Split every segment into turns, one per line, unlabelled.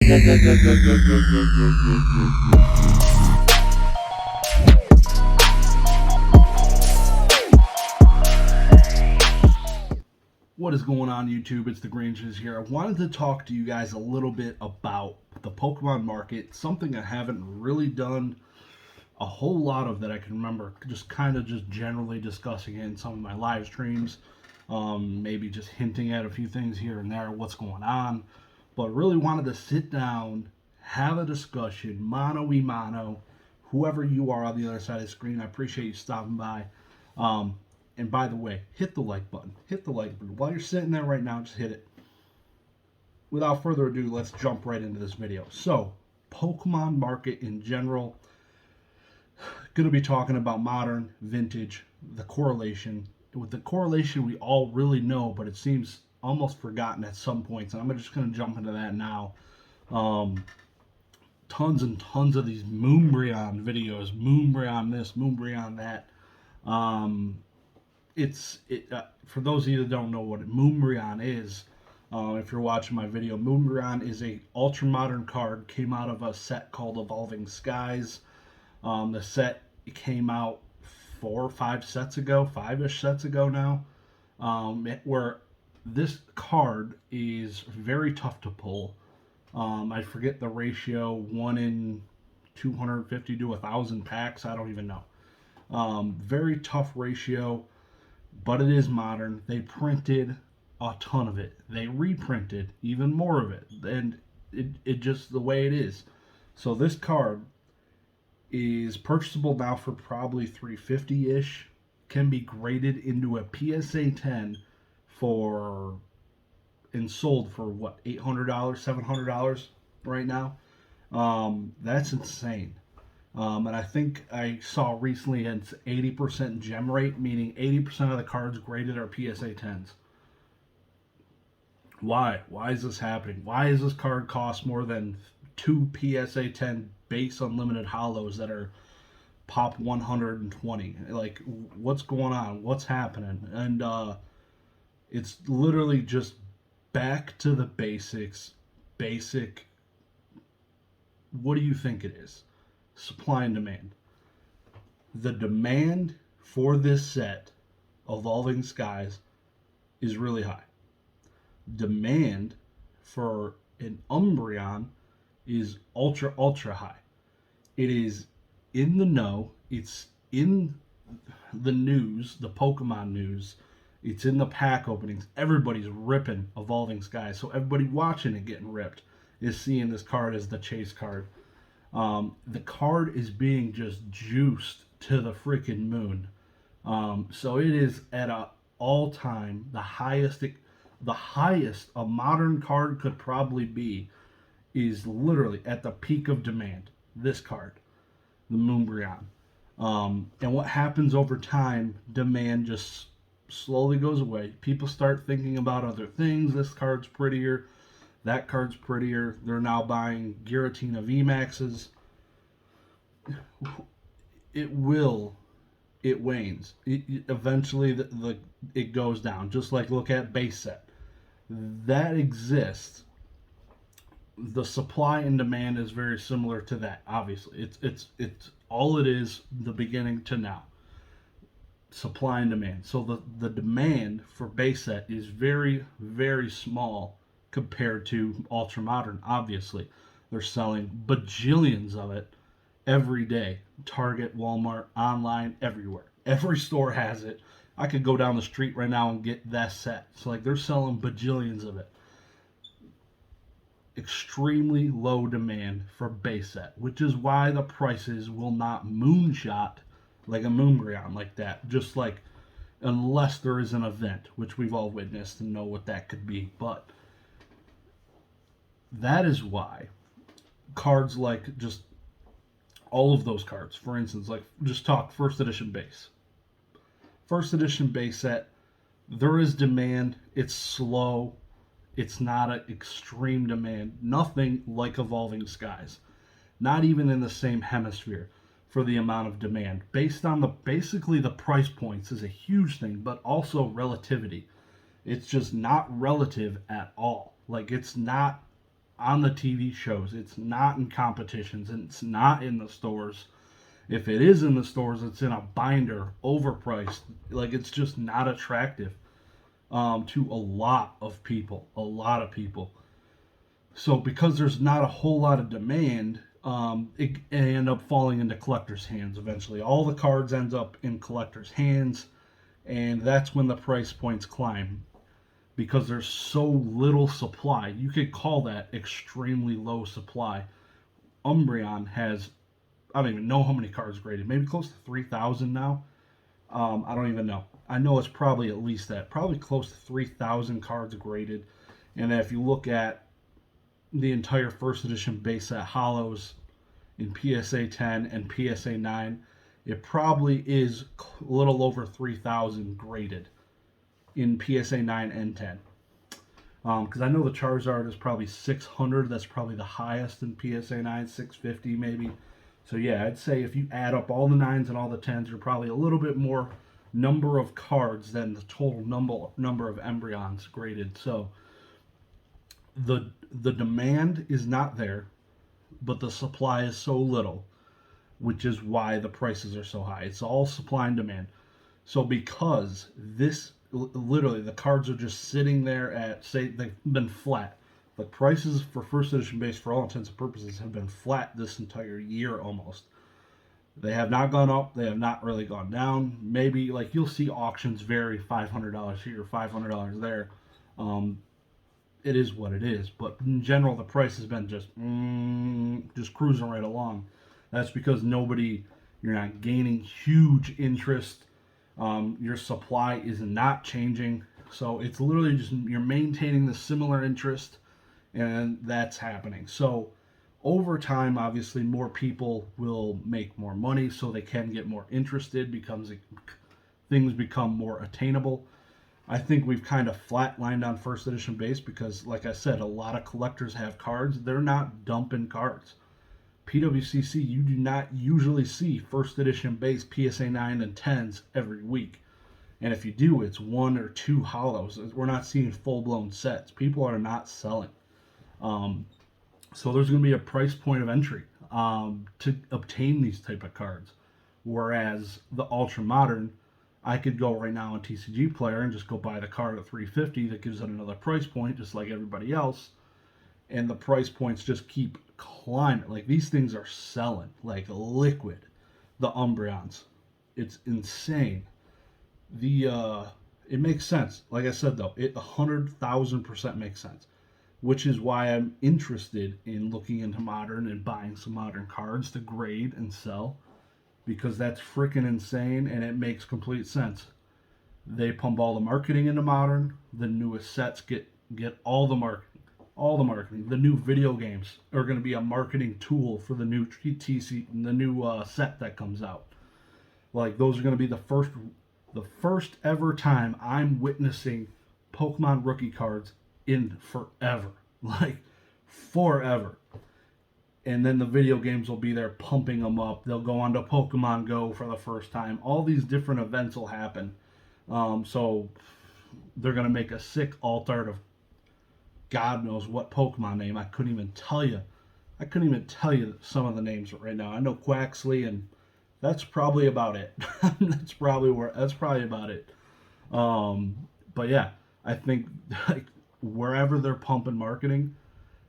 What is going on, YouTube? It's Dagreenshiz here. I wanted to talk to you guys a little bit about the Pokemon market, something I haven't really done a whole lot of that I can remember, just generally discussing it in some of my live streams, maybe just hinting at a few things here and there, what's going on, but really wanted to sit down, have a discussion, mano, whoever you are on the other side of the screen. I appreciate you stopping by. And by the way, hit the like button. Hit the like button. While you're sitting there right now, just hit it. Without further ado, let's jump right into this video. So, Pokemon market in general. Going to be talking about modern, vintage, the correlation. With the correlation we all really know, but it seems almost forgotten at some points. And I'm just going to jump into that now. Tons and tons of these Moonbreon videos. Moonbreon this, Moonbreon that. For those of you that don't know what Moonbreon is, if you're watching my video, Moonbreon is a ultra modern card. Came out of a set called Evolving Skies. The set came out 4 or 5 sets ago, 5-ish sets ago now, where this card is very tough to pull. I forget the ratio, 1 in 250 to 1,000 packs. I don't even know. Very tough ratio. But it is modern. They printed a ton of it. They reprinted even more of it. And it just the way it is. So this card is purchasable now for probably $350-ish. Can be graded into a PSA 10 and sold for what, $800, $700 right now. That's insane. And I think I saw recently it's 80% gem rate, meaning 80% of the cards graded are PSA 10s. Why? Why is this happening? Why is this card cost more than 2 PSA 10 base unlimited hollows that are pop 120? Like, what's going on? What's happening? And it's literally just back to the basics. Basic. What do you think it is? Supply and demand. The demand for this set, Evolving Skies, is really high. Demand for an Umbreon is ultra high. It is in the know. It's in the news, the Pokemon news. It's in the pack openings. Everybody's ripping Evolving Skies. So everybody watching it getting ripped is seeing this card as the chase card. The card is being just juiced to the freaking moon. So it is at a all-time, the highest a modern card could probably be is literally at the peak of demand. This card, the Moonbreon. And what happens over time, demand just slowly goes away. People start thinking about other things. This card's prettier. That card's prettier. They're now buying Giratina VMAXs. It wanes. Eventually, it goes down. Just like look at base set. That exists. The supply and demand is very similar to that. Obviously, it's all it is. The beginning to now. Supply and demand. So the demand for base set is very, very small compared to ultra modern. Obviously, they're selling bajillions of it every day. Target, Walmart, online, everywhere. Every store has it. I could go down the street right now and get that set. So like they're selling bajillions of it. Extremely low demand for base set, which is why the prices will not moonshot like a Moonbreon like that. Just like unless there is an event, which we've all witnessed and know what that could be. But that is why cards like just all of those cards, for instance, like just talk first edition base. First edition base set, there is demand. It's slow. It's not an extreme demand. Nothing like Evolving Skies. Not even in the same hemisphere for the amount of demand. Based on basically the price points is a huge thing, but also relativity. It's just not relative at all. Like it's not on the TV shows. It's not in competitions, and it's not in the stores. If it is in the stores, it's in a binder, overpriced. Like, it's just not attractive to a lot of people. A lot of people. So because there's not a whole lot of demand, it end up falling into collectors' hands eventually. All the cards ends up in collectors' hands, and that's when the price points climb because there's so little supply. You could call that extremely low supply. Umbreon has, I don't even know how many cards graded, maybe close to 3,000 now. I don't even know. I know it's probably at least that, probably close to 3,000 cards graded. And if you look at the entire first edition base set hollows in PSA 10 and PSA 9, it probably is a little over 3,000 graded in PSA 9 and 10. Because I know the Charizard is probably 600. That's probably the highest in PSA 9, 650 maybe. So yeah, I'd say if you add up all the 9s and all the 10s, you're probably a little bit more number of cards than the total number of embryons graded. So the demand is not there, but the supply is so little, which is why the prices are so high. It's all supply and demand. So because this, literally, the cards are just sitting there at, say, they've been flat. The prices for first edition base, for all intents and purposes, have been flat this entire year almost. They have not gone up. They have not really gone down. Maybe, like, you'll see auctions vary $500 here, $500 there. It is what it is. But in general, the price has been just cruising right along. That's because you're not gaining huge interest. Your supply is not changing. So it's literally just, you're maintaining the similar interest, and that's happening. So over time, obviously, more people will make more money, so they can get more interested, things become more attainable. I think we've kind of flatlined on first edition base because, like I said, a lot of collectors have cards. They're not dumping cards. PWCC, you do not usually see first edition base PSA 9 and 10s every week. And if you do, it's 1 or 2 hollows. We're not seeing full-blown sets. People are not selling. So there's going to be a price point of entry to obtain these type of cards. Whereas the Ultra Modern, I could go right now on TCG Player and just go buy the card at $350. That gives it another price point, just like everybody else. And the price points just keep climbing. Like, these things are selling like liquid. The Umbreons, it's insane. It makes sense. Like I said, though, it 100,000% makes sense. Which is why I'm interested in looking into Modern and buying some Modern cards to grade and sell. Because that's freaking insane, and it makes complete sense. They pump all the marketing into Modern. The newest sets get all the marketing. All the marketing. The new video games are going to be a marketing tool for the new set that comes out. Like, those are going to be the first ever time I'm witnessing Pokemon rookie cards in forever. Like, forever. And then the video games will be there pumping them up. They'll go on to Pokemon Go for the first time. All these different events will happen. So they're going to make a sick alt-art of God knows what Pokemon name. I couldn't even tell you some of the names right now. I know Quaxley, and that's probably about it. That's probably about it. But yeah, I think, like, wherever they're pumping marketing,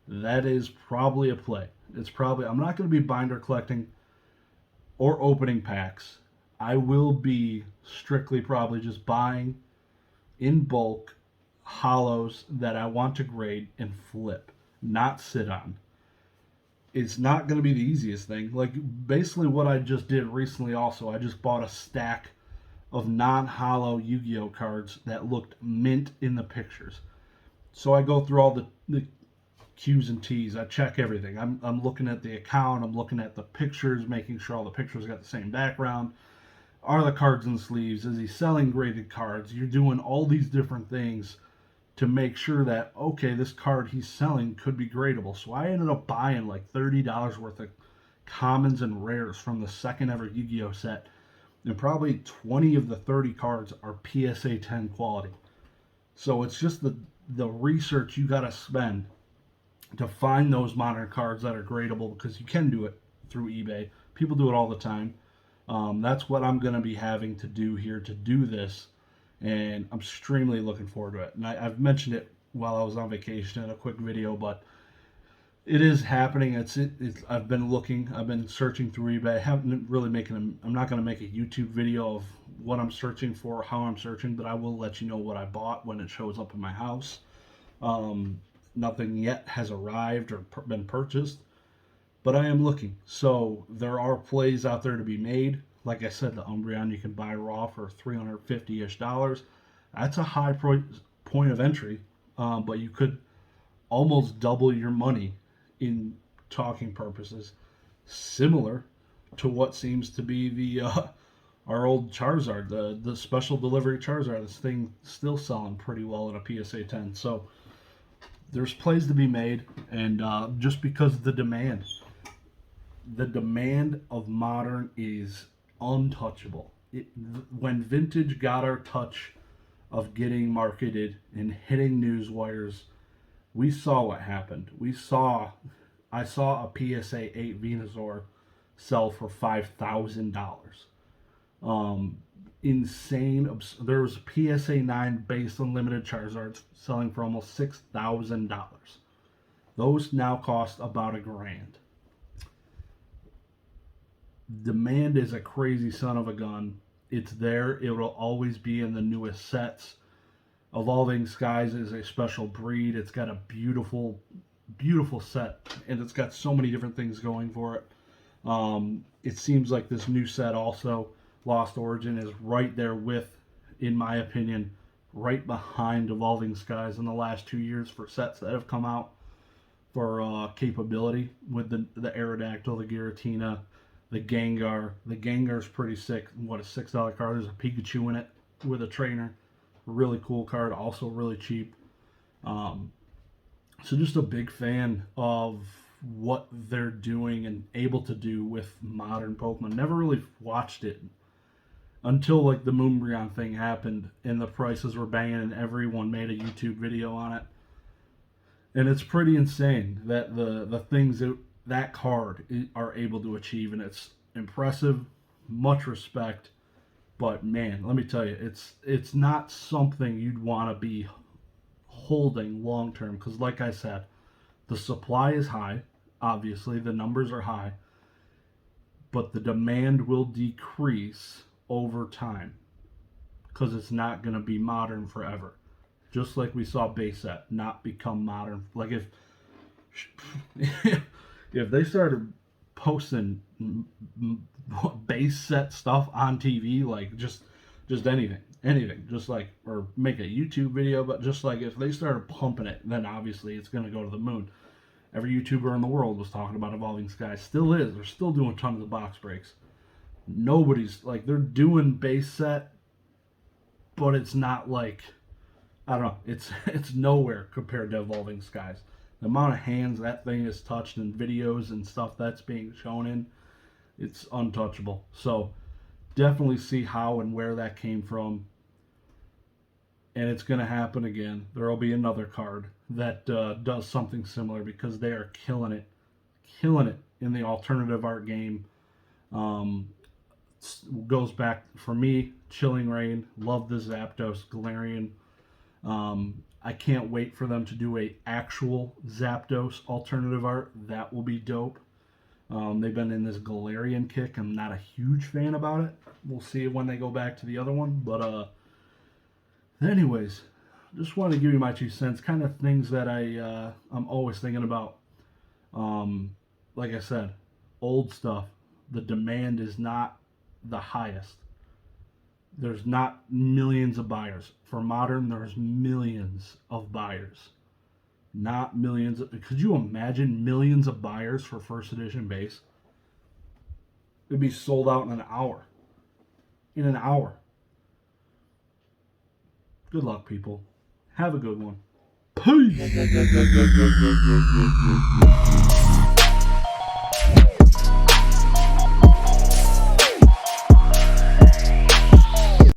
that is probably a play. I'm not going to be binder collecting or opening packs. I will be strictly probably just buying in bulk hollows that I want to grade and flip, not sit on. It's not going to be the easiest thing. Like, basically what I just did recently also, I just bought a stack of non-hollow Yu-Gi-Oh cards that looked mint in the pictures. So I go through all the Q's and T's. I check everything. I'm looking at the account. I'm looking at the pictures, making sure all the pictures got the same background. Are the cards in sleeves? Is he selling graded cards? You're doing all these different things to make sure that, okay, this card he's selling could be gradable. So I ended up buying like $30 worth of commons and rares from the second ever Yu-Gi-Oh set. And probably 20 of the 30 cards are PSA 10 quality. So it's just the research you got to spend to find those modern cards that are gradable, because you can do it through eBay. People do it all the time. That's what I'm going to be having to do here to do this, and I'm extremely looking forward to it. And I've mentioned it while I was on vacation in a quick video, but it is happening. I've been looking. I've been searching through eBay. I haven't really I'm not going to make a YouTube video of what I'm searching for, how I'm searching, but I will let you know what I bought when it shows up in my house. Nothing yet has arrived or been purchased, but I am looking. So there are plays out there to be made. Like I said, the Moonbreon you can buy raw for $350-ish. That's a high point of entry, but you could almost double your money in talking purposes, similar to what seems to be the our old Charizard, the special delivery Charizard. This thing still selling pretty well in a PSA 10. So there's plays to be made, and just because of the demand of modern is untouchable. When vintage got our touch of getting marketed and hitting news wires, we saw what happened. I saw a PSA 8 Venusaur sell for $5,000. Insane. There was a PSA 9 base unlimited Charizards selling for almost $6,000. Those now cost about $1,000. Demand is a crazy son of a gun. It's there. It will always be in the newest sets. Evolving Skies is a special breed. It's got a beautiful, beautiful set, and it's got so many different things going for it. It seems like this new set also, Lost Origin, is right there with, in my opinion, right behind Evolving Skies in the last 2 years for sets that have come out for capability, with the Aerodactyl, the Giratina, the Gengar. The Gengar's pretty sick. What, a $6 card? There's a Pikachu in it with a trainer. Really cool card, also really cheap. So just a big fan of what they're doing and able to do with modern Pokemon. Never really watched it until like the Moonbreon thing happened and the prices were banging and everyone made a YouTube video on it. And it's pretty insane that the things that card are able to achieve, and it's impressive. Much respect. But man, let me tell you, it's not something you'd want to be holding long term, because like I said, the supply is high. Obviously, the numbers are high, but the demand will decrease over time because it's not going to be modern forever. Just like we saw base set not become modern. Like if they started posting base set stuff on TV, like just anything, just like, or make a YouTube video, but just like if they started pumping it, then obviously it's going to go to the moon. Every YouTuber in the world was talking about Evolving Skies, still is. They're still doing tons of box breaks. Nobody's like, they're doing base set, but it's not like, I don't know, it's nowhere compared to Evolving Skies. The amount of hands that thing is touched in videos and stuff that's being shown in, it's untouchable. So definitely see how and where that came from. And it's going to happen again. There will be another card that does something similar, because they are killing it in the alternative art game. Goes back, for me, Chilling Reign, love the Zapdos, Galarian. I can't wait for them to do a actual Zapdos alternative art. That will be dope. They've been in this Galarian kick. I'm not a huge fan about it. We'll see when they go back to the other one. But anyways, just wanted to give you my 2 cents. Kind of things that I'm always thinking about. Like I said, old stuff. The demand is not the highest. There's not millions of buyers. For modern, there's millions of buyers. Not millions. Could you imagine millions of buyers for first edition base? It'd be sold out in an hour. In an hour. Good luck, people. Have a good one. Peace.